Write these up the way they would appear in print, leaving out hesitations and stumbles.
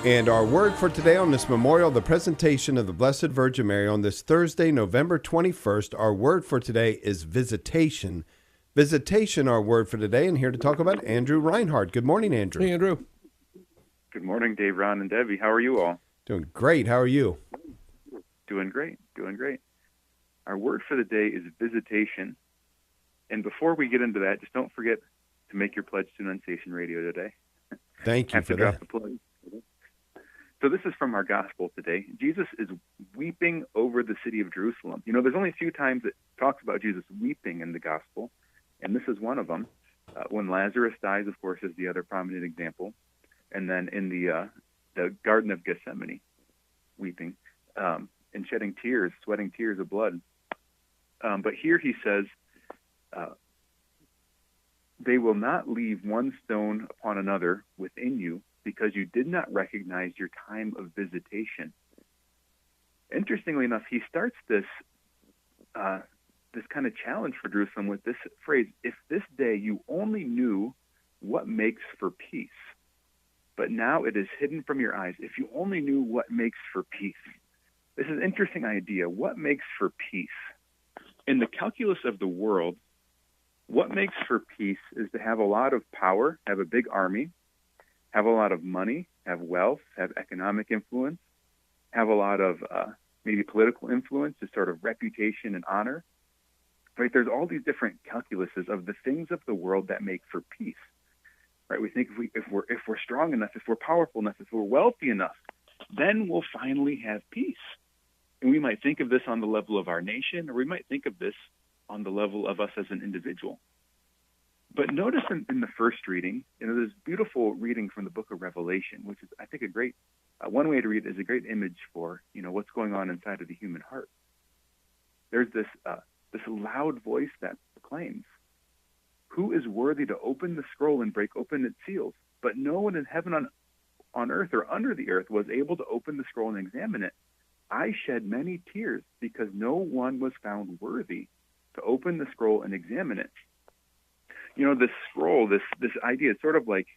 And our word for today on this memorial, the presentation of the Blessed Virgin Mary on this Thursday, November 21st, our word for today is visitation. Visitation, our word for today, and here to talk about Andrew Reinhart. Good morning, Andrew. Hey, Andrew. Good morning, Dave, Ron, and Debbie. How are you all? Doing great. How are you? Doing great. Our word for the day is visitation. And before we get into that, just don't forget to make your pledge to Annunciation Radio today. Thank you for that. Drop the pledge. So this is from our gospel today. Jesus is weeping over the city of Jerusalem. You know, there's only a few times it talks about Jesus weeping in the gospel, and this is one of them. When Lazarus dies, of course, is the other prominent example. And then in the Garden of Gethsemane, weeping and shedding tears, sweating tears of blood. But here he says, they will not leave one stone upon another within you, because you did not recognize your time of visitation. Interestingly enough, he starts this kind of challenge for Jerusalem with this phrase, if this day you only knew what makes for peace, but now it is hidden from your eyes. If you only knew what makes for peace. This is an interesting idea. What makes for peace? In the calculus of the world, what makes for peace is to have a lot of power, have a big army, have a lot of money, have wealth, have economic influence, have a lot of maybe political influence, just sort of reputation and honor. Right? There's all these different calculuses of the things of the world that make for peace. Right? We think if we're strong enough, if we're powerful enough, if we're wealthy enough, then we'll finally have peace. And we might think of this on the level of our nation, or we might think of this on the level of us as an individual. But notice in the first reading, this beautiful reading from the book of Revelation, which is, I think, a great, one way to read it is a great image for, what's going on inside of the human heart. There's this loud voice that proclaims, who is worthy to open the scroll and break open its seals? But no one in heaven, on earth, or under the earth was able to open the scroll and examine it. I shed many tears because no one was found worthy to open the scroll and examine it. This scroll, this idea is sort of like,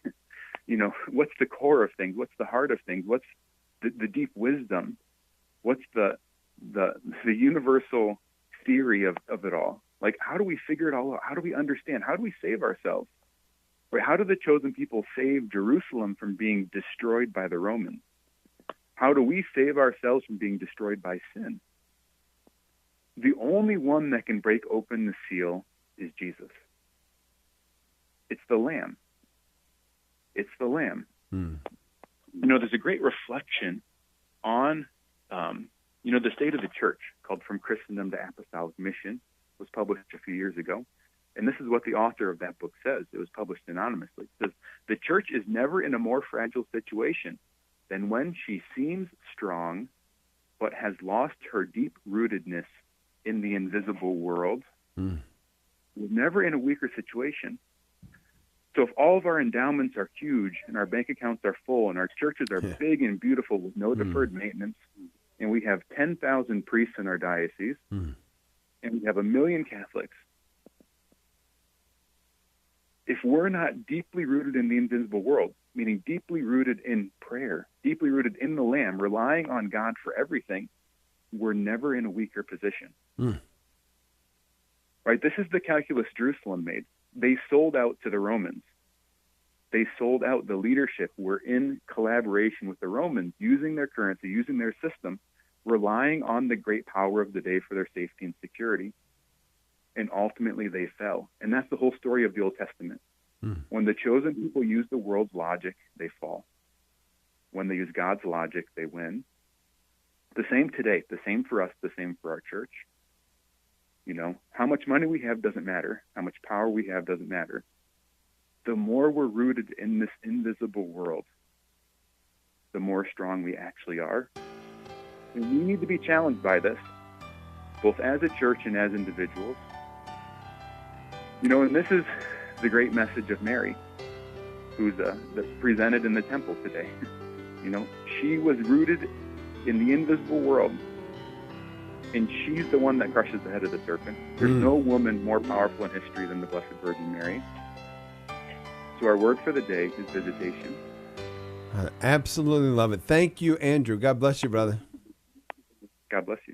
what's the core of things? What's the heart of things? What's the deep wisdom? What's the universal theory of it all? Like, how do we figure it all out? How do we understand? How do we save ourselves? Right? How do the chosen people save Jerusalem from being destroyed by the Romans? How do we save ourselves from being destroyed by sin? The only one that can break open the seal is Jesus. It's the Lamb. It's the Lamb. There's a great reflection on, the state of the church called From Christendom to Apostolic Mission. It was published a few years ago. And this is what the author of that book says. It was published anonymously. It says, the church is never in a more fragile situation than when she seems strong, but has lost her deep-rootedness in the invisible world. We're never in a weaker situation. So if all of our endowments are huge and our bank accounts are full and our churches are big and beautiful with no deferred maintenance, and we have 10,000 priests in our diocese, and we have 1 million Catholics, if we're not deeply rooted in the invisible world, meaning deeply rooted in prayer, deeply rooted in the Lamb, relying on God for everything, we're never in a weaker position. Right? This is the calculus Jerusalem made. They sold out to the Romans. They sold out the leadership. Were in collaboration with the Romans, using their currency, using their system, relying on the great power of the day for their safety and security. And ultimately they fell. And that's the whole story of the Old Testament. When the chosen people use the world's logic, they fall. When they use God's logic, they win. The same today, the same for us, the same for our church. How much money we have doesn't matter. How much power we have doesn't matter. The more we're rooted in this invisible world, the more strong we actually are. And we need to be challenged by this, both as a church and as individuals. And this is the great message of Mary, who's presented in the temple today. She was rooted in the invisible world, and she's the one that crushes the head of the serpent. There's no woman more powerful in history than the Blessed Virgin Mary. So our word for the day is visitation. I absolutely love it. Thank you, Andrew. God bless you, brother. God bless you.